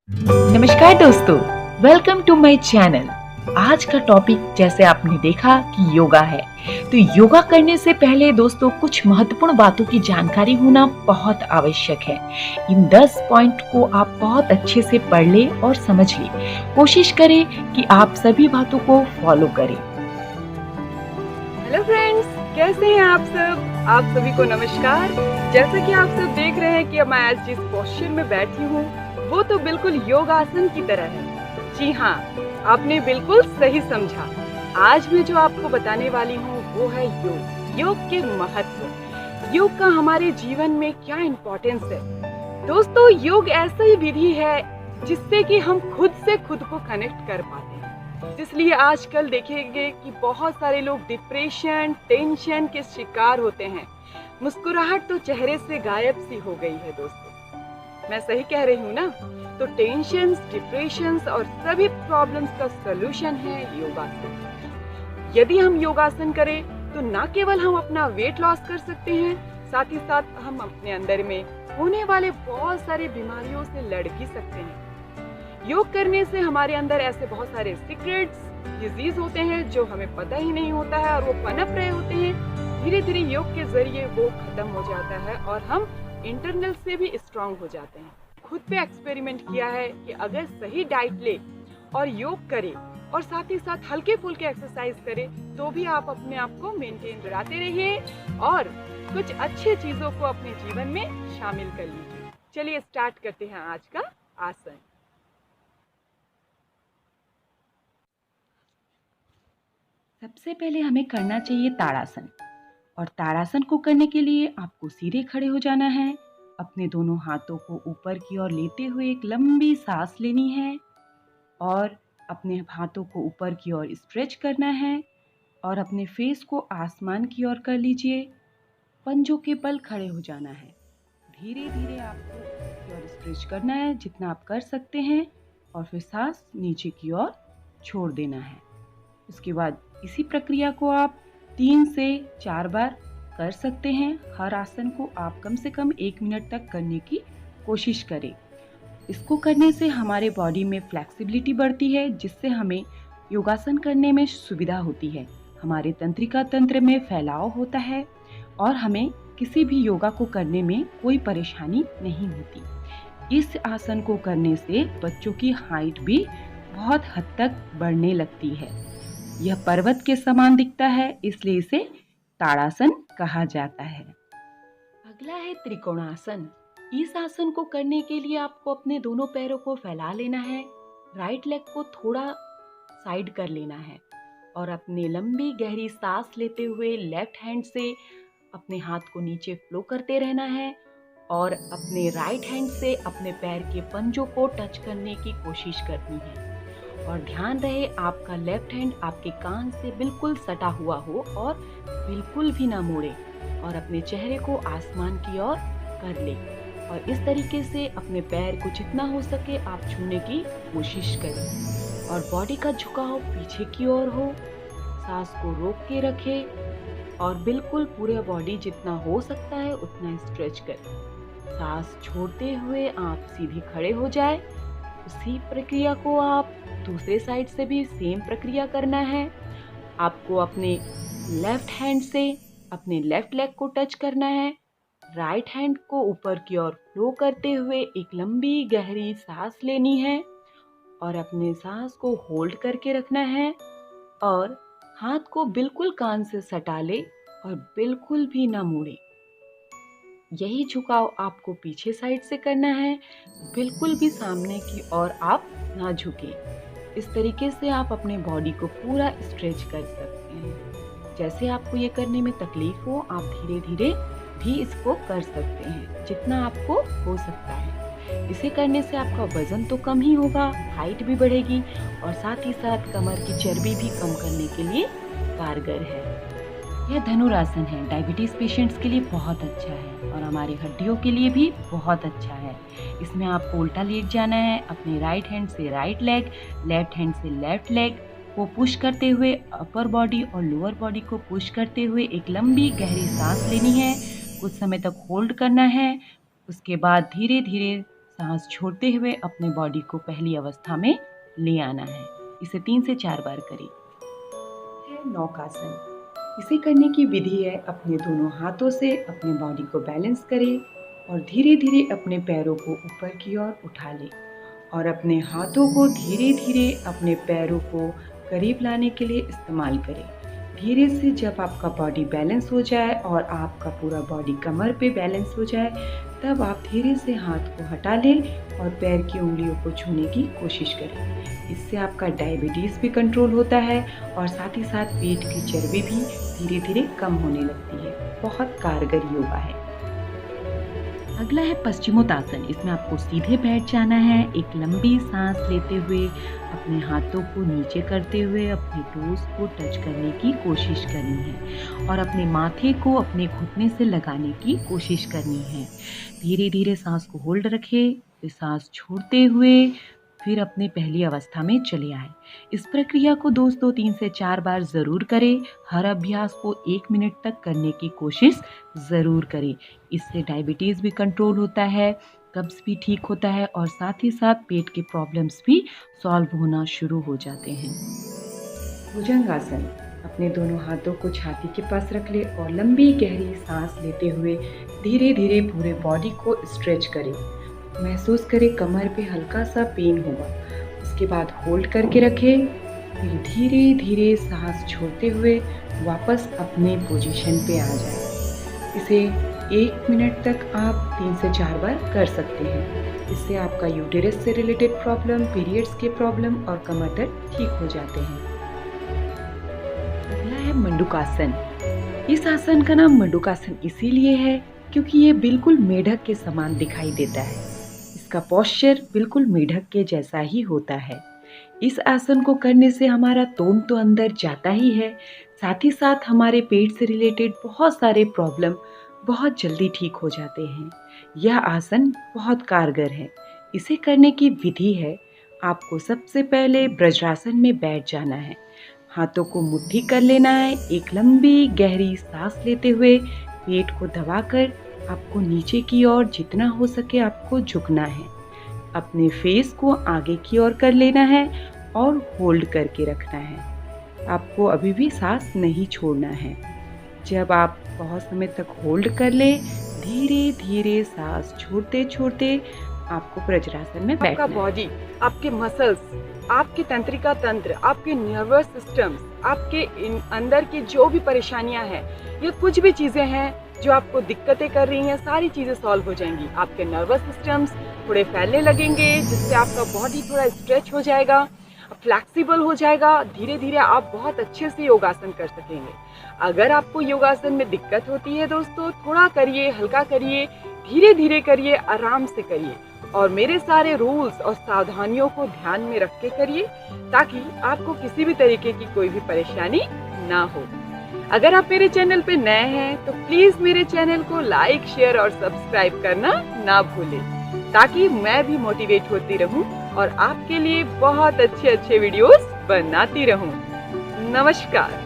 नमस्कार दोस्तों, welcome to my channel. आज का टॉपिक जैसे आपने देखा कि योगा है। तो योगा करने से पहले दोस्तों कुछ महत्वपूर्ण बातों की जानकारी होना बहुत आवश्यक है। इन 10 पॉइंट को आप बहुत अच्छे से पढ़ ले और समझ ले। कोशिश करें कि आप सभी बातों को फॉलो करें। हेलो फ्रेंड्स, कैसे हैं आप सब? आप सभी को नमस्कार। जैसा कि आप सब देख रहे हैं कि मैं आज जिस पोस्चर में बैठी हूँ वो तो बिल्कुल योगासन की तरह है। जी हाँ, आपने बिल्कुल सही समझा। आज मैं जो आपको बताने वाली हूँ वो है योग। योग के महत्व, योग का हमारे जीवन में क्या इम्पोर्टेंस है। दोस्तों, योग ऐसा ही विधि है जिससे कि हम खुद से खुद को कनेक्ट कर पाते हैं। इसलिए आजकल देखेंगे कि बहुत सारे लोग डिप्रेशन, टेंशन के शिकार होते हैं। मुस्कुराहट तो चेहरे से गायब सी हो गई है दोस्तों। मैं सही कह रही हूँ ना? तो टेंशन, डिप्रेशन और सभी प्रॉब्लम्स का सलूशन है योगासन। यदि हम योगासन करें तो न केवल हम अपना वेट लॉस कर सकते हैं, साथ ही साथ हम अपने अंदर में होने वाले बहुत सारे बीमारियों से लड़ भी सकते हैं। योग करने से हमारे अंदर ऐसे बहुत सारे सीक्रेट्स, डिजीज होते हैं जो हमें पता ही नहीं होता है और वो पनप रहे होते हैं। धीरे धीरे योग के जरिए वो खत्म हो जाता है और हम इंटरनल से भी स्ट्रांग हो जाते हैं। खुद पे एक्सपेरिमेंट किया है कि अगर सही डाइट ले और योग करे और साथ ही साथ हल्के फुल्के एक्सरसाइज करे तो भी आप अपने आप को मेंटेन कराते रहिए और कुछ अच्छी चीजों को अपने जीवन में शामिल कर लीजिए। चलिए स्टार्ट करते हैं आज का आसन। सबसे पहले हमें करना चाहिए ताड़ासन। और ताड़ासन को करने के लिए आपको सीधे खड़े हो जाना है। अपने दोनों हाथों को ऊपर की ओर लेते हुए एक लंबी सांस लेनी है और अपने हाथों को ऊपर की ओर स्ट्रेच करना है और अपने फेस को आसमान की ओर कर लीजिए। पंजों के बल खड़े हो जाना है। धीरे धीरे आपको ऊपर की ओर स्ट्रेच करना है जितना आप कर सकते हैं और फिर सांस नीचे की ओर छोड़ देना है। उसके बाद इसी प्रक्रिया को आप 3 से 4 बार कर सकते हैं। हर आसन को आप कम से कम 1 मिनट तक करने की कोशिश करें। इसको करने से हमारे बॉडी में फ्लेक्सिबिलिटी बढ़ती है जिससे हमें योगासन करने में सुविधा होती है। हमारे तंत्रिका तंत्र में फैलाव होता है और हमें किसी भी योगा को करने में कोई परेशानी नहीं होती। इस आसन को करने से बच्चों की हाइट भी बहुत हद तक बढ़ने लगती है। यह पर्वत के समान दिखता है, इसलिए इसे ताड़ासन कहा जाता है। अगला है त्रिकोणासन। इस आसन को करने के लिए आपको अपने दोनों पैरों को फैला लेना है, राइट लेग को थोड़ा साइड कर लेना है और अपने लंबी गहरी सांस लेते हुए लेफ्ट हैंड से अपने हाथ को नीचे फ्लो करते रहना है और अपने राइट हैंड से अपने पैर के पंजों को टच करने की कोशिश करनी है। और ध्यान रहे आपका लेफ्ट हैंड आपके कान से बिल्कुल सटा हुआ हो और बिल्कुल भी ना मोड़े और अपने चेहरे को आसमान की ओर कर ले और इस तरीके से अपने पैर को जितना हो सके आप छूने की कोशिश करें और बॉडी का झुकाव पीछे की ओर हो। सांस को रोक के रखें और बिल्कुल पूरे बॉडी जितना हो सकता है उतना स्ट्रेच करें। सांस छोड़ते हुए आप सीधे खड़े हो जाए। उसी प्रक्रिया को आप दूसरे साइड से भी सेम प्रक्रिया करना है। आपको अपने लेफ्ट हैंड से अपने लेफ्ट लेग को टच करना है, राइट हैंड को ऊपर की ओर फ्लो करते हुए एक लंबी गहरी सांस लेनी है और अपने सांस को होल्ड करके रखना है और हाथ को बिल्कुल कान से सटा ले और बिल्कुल भी ना मोड़े। यही झुकाव आपको पीछे साइड से करना है, बिल्कुल भी सामने की ओर आप ना झुकें। इस तरीके से आप अपने बॉडी को पूरा स्ट्रेच कर सकते हैं। जैसे आपको ये करने में तकलीफ हो आप धीरे धीरे भी इसको कर सकते हैं जितना आपको हो सकता है। इसे करने से आपका वजन तो कम ही होगा, हाइट भी बढ़ेगी और साथ ही साथ कमर की चर्बी भी कम करने के लिए कारगर है। यह धनुरासन है, डायबिटीज पेशेंट्स के लिए बहुत अच्छा है और हमारे हड्डियों के लिए भी बहुत अच्छा है। इसमें आपको उल्टा लेट जाना है, अपने राइट हैंड से राइट लेग, लेफ्ट हैंड से लेफ्ट लेग को पुश करते हुए अपर बॉडी और लोअर बॉडी को पुश करते हुए एक लंबी गहरी सांस लेनी है, कुछ समय तक होल्ड करना है। उसके बाद धीरे धीरे सांस छोड़ते हुए अपने बॉडी को पहली अवस्था में ले आना है। इसे 3 से 4 बार करें। है नौकासन। इसे करने की विधि है अपने दोनों हाथों से अपने बॉडी को बैलेंस करें और धीरे धीरे अपने पैरों को ऊपर की ओर उठा लें और अपने हाथों को धीरे धीरे अपने पैरों को करीब लाने के लिए इस्तेमाल करें। धीरे से जब आपका बॉडी बैलेंस हो जाए और आपका पूरा बॉडी कमर पे बैलेंस हो जाए, तब आप धीरे से हाथ को हटा लें और पैर की उंगलियों को छूने की कोशिश करें। इससे आपका डायबिटीज़ भी कंट्रोल होता है और साथ ही साथ पेट की चर्बी भी धीरे धीरे कम होने लगती है। बहुत कारगर योगा है। अगला है पश्चिमोत्तासन। इसमें आपको सीधे बैठ जाना है। एक लंबी सांस लेते हुए अपने हाथों को नीचे करते हुए अपने टोस को टच करने की कोशिश करनी है और अपने माथे को अपने घुटने से लगाने की कोशिश करनी है। धीरे धीरे सांस को होल्ड रखें, फिर सांस छोड़ते हुए फिर अपने पहली अवस्था में चले आए। इस प्रक्रिया को दोस्तों 3 से 4 बार ज़रूर करें। हर अभ्यास को 1 मिनट तक करने की कोशिश ज़रूर करें। इससे डायबिटीज़ भी कंट्रोल होता है, कब्ज़ भी ठीक होता है और साथ ही साथ पेट के प्रॉब्लम्स भी सॉल्व होना शुरू हो जाते हैं। भुजंगासन। अपने दोनों हाथों को छाती के पास रख ले और लंबी गहरी सांस लेते हुए धीरे धीरे पूरे बॉडी को स्ट्रेच करें। महसूस करें कमर पे हल्का सा पेन होगा। उसके बाद होल्ड करके रखें, फिर धीरे धीरे सांस छोड़ते हुए वापस अपने पोजीशन पे आ जाए। इसे 1 मिनट तक आप 3 से 4 बार कर सकते हैं। इससे आपका यूटेरस से रिलेटेड प्रॉब्लम, पीरियड्स के प्रॉब्लम और कमर दर्द ठीक हो जाते हैं। अगला है मंडूकासन। इस आसन का नाम मंडूकासन इसीलिए है क्योंकि ये बिल्कुल मेढक के समान दिखाई देता है। इसका पोस्चर बिल्कुल मेढक के जैसा ही होता है। इस आसन को करने से हमारा तोंद तो अंदर जाता ही है, साथ ही साथ हमारे पेट से रिलेटेड बहुत सारे प्रॉब्लम बहुत जल्दी ठीक हो जाते हैं। यह आसन बहुत कारगर है। इसे करने की विधि है, आपको सबसे पहले वज्रासन में बैठ जाना है। हाथों को मुट्ठी कर लेना है। एक लंबी गहरी सांस लेते हुए पेट को दबाकर आपको नीचे की ओर जितना हो सके आपको झुकना है। अपने फेस को आगे की ओर कर लेना है और होल्ड करके रखना है। आपको अभी भी सांस नहीं छोड़ना है। जब आप बहुत समय तक होल्ड कर ले, धीरे धीरे सांस छोड़ते छोड़ते आपको वज्रासन में बैठना है। आपका बॉडी, आपके मसल्स, आपके तंत्रिका तंत्र, आपके नर्वस सिस्टम, आपके अंदर की जो भी परेशानियां हैं, ये कुछ भी चीजें हैं जो आपको दिक्कतें कर रही हैं, सारी चीजें सॉल्व हो जाएंगी। आपके नर्वस सिस्टम्स थोड़े फैलने लगेंगे, जिससे आपका बॉडी थोड़ा स्ट्रेच हो जाएगा, फ्लेक्सिबल हो जाएगा। धीरे धीरे आप बहुत अच्छे से योगासन कर सकेंगे। अगर आपको योगासन में दिक्कत होती है दोस्तों, थोड़ा करिए, हल्का करिए, धीरे धीरे करिए, आराम से करिए और मेरे सारे रूल्स और सावधानियों को ध्यान में रख के करिए ताकि आपको किसी भी तरीके की कोई भी परेशानी ना हो। अगर आप मेरे चैनल पे नए हैं तो प्लीज मेरे चैनल को लाइक, शेयर और सब्सक्राइब करना ना भूलें ताकि मैं भी मोटिवेट होती रहूं और आपके लिए बहुत अच्छे वीडियोस बनाती रहूं। नमस्कार।